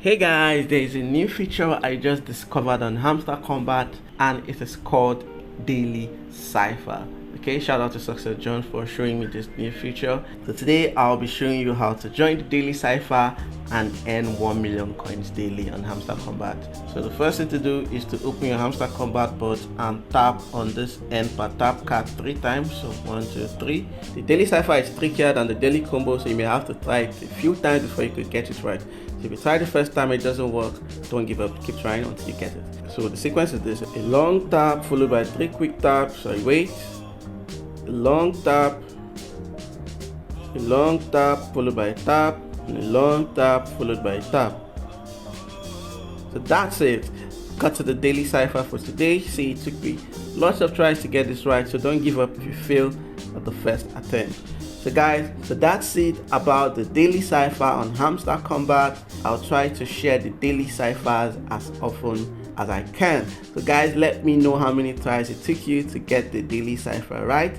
Hey guys, there is a new feature I just discovered on Hamster Kombat and it is called Daily Cipher. Okay, shout out to Success John for showing me this new feature. So today I'll be showing you how to join the Daily Cipher and earn 1 million coins daily on Hamster Kombat. So the first thing to do is to open your Hamster Kombat bot and tap on this end per tap card 3 times. So 1, 2, 3. The Daily Cipher is trickier than the daily combo, so you may have to try it a few times before you could get it right. So if you try the first time it doesn't work, don't give up, keep trying until you get it. So the sequence is this: a long tap followed by 3 quick taps. Sorry, wait. A long tap followed by a tap, and a long tap followed by a tap. So that's it. Got to the Daily Cipher for today. See, it took me lots of tries to get this right, so don't give up if you fail at the first attempt. So guys, that's it about the Daily Cipher on Hamster Kombat. I'll try to share the Daily Ciphers as often as I can. So guys, let me know how many tries it took you to get the Daily Cipher right.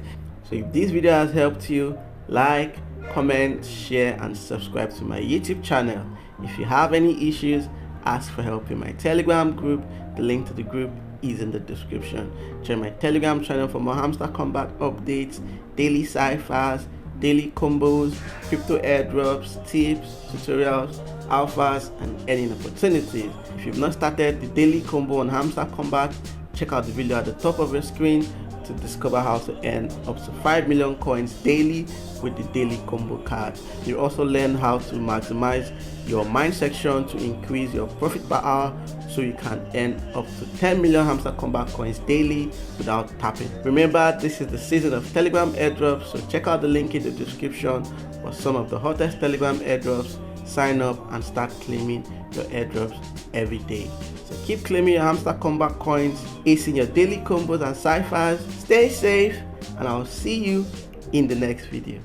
So if this video has helped you, like, comment, share and subscribe to my YouTube channel. If you have any issues, ask for help in my Telegram group. The link to the group is in the description. Join my Telegram channel for more Hamster Kombat updates, daily ciphers, daily combos, crypto airdrops, tips, tutorials, alphas and earning opportunities. If you've not started the daily combo on Hamster Kombat, check out the video at the top of your screen to discover how to earn up to 5 million coins daily with the daily combo card. You also learn how to maximize your mine section to increase your profit per hour, so you can earn up to 10 million Hamster Kombat coins daily without tapping. Remember, this is the season of Telegram airdrops, so check out the link in the description for some of the hottest Telegram airdrops. Sign up and start claiming your airdrops every day. So keep claiming your Hamster Kombat coins, acing your daily combos and ciphers. Stay safe, and I'll see you in the next video.